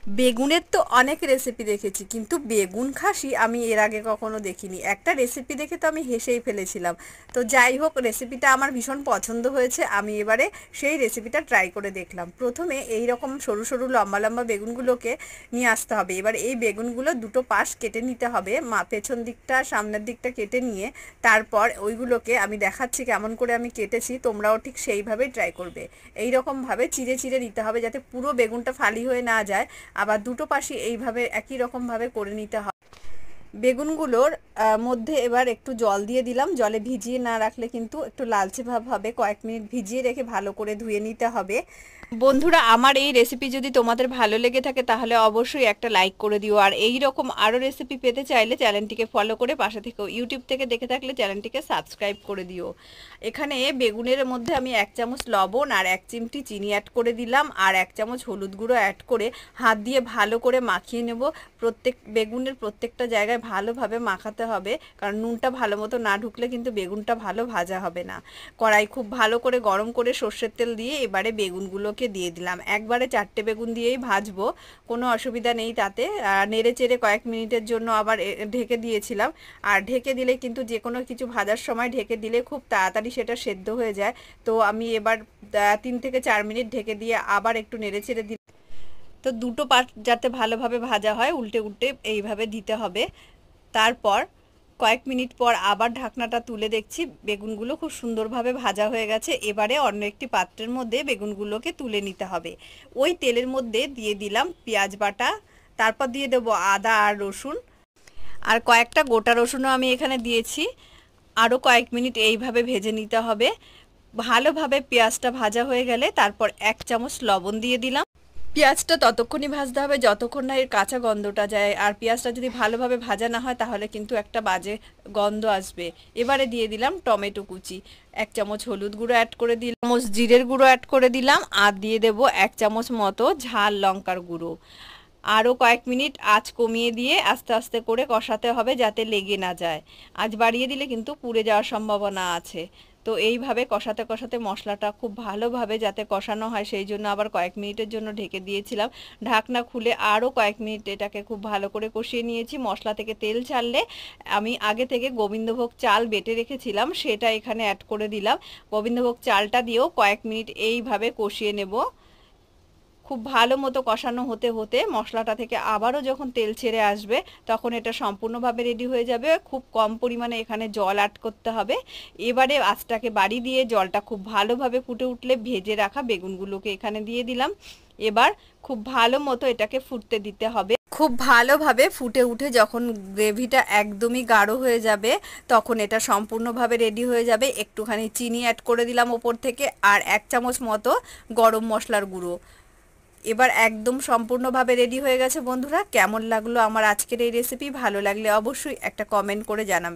বেগুনের তো অনেক রেসিপি দেখেছি, কিন্তু বেগুন খাসি আমি এর আগে কখনো দেখিনি। একটা রেসিপি দেখে তো আমি হেসেই ফেলেছিলাম। তো যাই হোক, রেসিপিটা আমার ভীষণ পছন্দ হয়েছে। আমি এবারে সেই রেসিপিটা ট্রাই করে দেখলাম। প্রথমে এই রকম সরু সরু লম্বা লম্বা বেগুনগুলোকে নিয়ে আসতে হবে। এবার এই বেগুনগুলো দুটো পাশ কেটে নিতে হবে, পেছন দিকটা সামনের দিকটা কেটে নিয়ে তারপর ওইগুলোকে আমি দেখাচ্ছি কেমন করে আমি কেটেছি, তোমরাও ঠিক সেইভাবেই ট্রাই করবে। এই রকমভাবে চিড়ে চিড়ে নিতে হবে, যাতে পুরো বেগুনটা ফালি হয়ে না যায়। আবার দুটো পাশই এইভাবে একই রকমভাবে করে নিতে হবে। বেগুনগুলোর মধ্যে এবার একটু জল দিয়ে দিলাম। জলে ভিজিয়ে না রাখলে কিন্তু একটু লালচে ভাব হবে। কয়েক মিনিট ভিজিয়ে রেখে ভালো করে ধুয়ে নিতে হবে। বন্ধুরা, আমার এই রেসিপি যদি তোমাদের ভালো লেগে থাকে তাহলে অবশ্যই একটা লাইক করে দিও। আর এই রকম আরও রেসিপি পেতে চাইলে চ্যানেলটিকে ফলো করে পাশে থেকেও, ইউটিউব থেকে দেখে থাকলে চ্যানেলটিকে সাবস্ক্রাইব করে দিও। এখানে বেগুনের মধ্যে আমি 1 চামচ লবণ আর 1 চিমটি চিনি অ্যাড করে দিলাম, আর 1 চামচ হলুদ গুঁড়ো অ্যাড করে হাত দিয়ে ভালো করে মাখিয়ে নেব। বেগুনের প্রত্যেকটা জায়গায় ভালোভাবে মাখাতে হবে, কারণ নুনটা ভালো মতো না ঢুকলে কিন্তু বেগুনটা ভালো ভাজা হবে না। কড়াই খুব ভালো করে গরম করে সর্ষের তেল দিয়ে এবারে বেগুনগুলোকে দিয়ে দিলাম। একবারে 4টে বেগুন দিয়েই ভাজবো, কোনো অসুবিধা নেই তাতে। নেড়ে চেড়ে কয়েক মিনিটের জন্য আবার ঢেকে দিয়েছিলাম। আর ঢেকে দিলে কিন্তু যে কোনো কিছু ভাজার সময় ঢেকে দিলে খুব তাড়াতাড়ি সেটা সেদ্ধ হয়ে যায়। তো আমি এবার 3 থেকে 4 মিনিট ঢেকে দিয়ে আবার একটু নেড়ে চেড়ে দিই। তো দুটো পার্ট যাতে ভালোভাবে ভাজা হয়, উল্টে উল্টে এইভাবে দিতে হবে। তারপর কয়েক মিনিট পর আবার ঢাকনাটা তুলে দেখছি বেগুনগুলো খুব সুন্দরভাবে ভাজা হয়ে গেছে। এবারে অন্য একটি পাত্রের মধ্যে বেগুনগুলোকে তুলে নিতে হবে। ওই তেলের মধ্যে দিয়ে দিলাম পেঁয়াজ বাটা, তারপর দিয়ে দেবো আদা আর রসুন, আর কয়েকটা গোটা রসুনও আমি এখানে দিয়েছি। আরও কয়েক মিনিট এইভাবে ভেজে নিতে হবে। ভালোভাবে পেঁয়াজটা ভাজা হয়ে গেলে তারপর 1 চামচ লবণ দিয়ে দিলাম। পেঁয়াজটা ততক্ষণই ভাজতে হবে যতক্ষণ না এর কাঁচা গন্ধটা যায়। আর পেঁয়াজটা যদি ভালোভাবে ভাজা না হয় তাহলে কিন্তু একটা বাজে গন্ধ আসবে। এবারে দিয়ে দিলাম টমেটো কুচি, 1 চামচ হলুদ গুঁড়ো অ্যাড করে দিলাম, 1 চামচ জিরের গুঁড়ো অ্যাড করে দিলাম, আর দিয়ে দেবো 1 চামচ মতো ঝাল লঙ্কার গুঁড়ো। আরও কয়েক মিনিট আঁচ কমিয়ে দিয়ে আস্তে আস্তে করে কষাতে হবে, যাতে লেগে না যায়। আঁচ বাড়িয়ে দিলে কিন্তু পুড়ে যাওয়ার সম্ভাবনা আছে। তো এইভাবে কষাতে কষাতে মশলাটা খুব ভালোভাবে যাতে কষানো হয়, সেই জন্য আবার কয়েক মিনিটের জন্য ঢেকে দিয়েছিলাম। ঢাকনা খুলে আরও কয়েক মিনিট এটাকে খুব ভালো করে কষিয়ে নিয়েছি। মশলা থেকে তেল ছাড়লে আমি আগে থেকে গোবিন্দভোগ চাল বেটে রেখেছিলাম, সেটা এখানে অ্যাড করে দিলাম। গোবিন্দভোগ চালটা দিয়েও কয়েক মিনিট এইভাবে কষিয়ে নেব। খুব ভালো মতো কষানো হতে হতে মশলাটা থেকে আবারও যখন তেল ছেড়ে আসবে তখন এটা সম্পূর্ণভাবে রেডি হয়ে যাবে। খুব কম পরিমাণে এখানে জল অ্যাড করতে হবে। এবারে আঁচটাকে বাড়ি দিয়ে জলটা খুব ভালোভাবে ফুটে উঠলে ভেজে রাখা বেগুনগুলোকে এখানে দিয়ে দিলাম। এবার খুব ভালো মতো এটাকে ফুটতে দিতে হবে। খুব ভালোভাবে ফুটে উঠে যখন গ্রেভিটা একদমই গাঢ় হয়ে যাবে তখন এটা সম্পূর্ণভাবে রেডি হয়ে যাবে। একটুখানি চিনি অ্যাড করে দিলাম ওপর থেকে, আর 1 চামচ মতো গরম মশলার গুঁড়ো। এবার একদম সম্পূর্ণভাবে রেডি হয়ে গেছে। বন্ধুরা, কেমন লাগলো আমার আজকের এই রেসিপি? ভালো লাগলে অবশ্যই একটা কমেন্ট করে জানাবেন।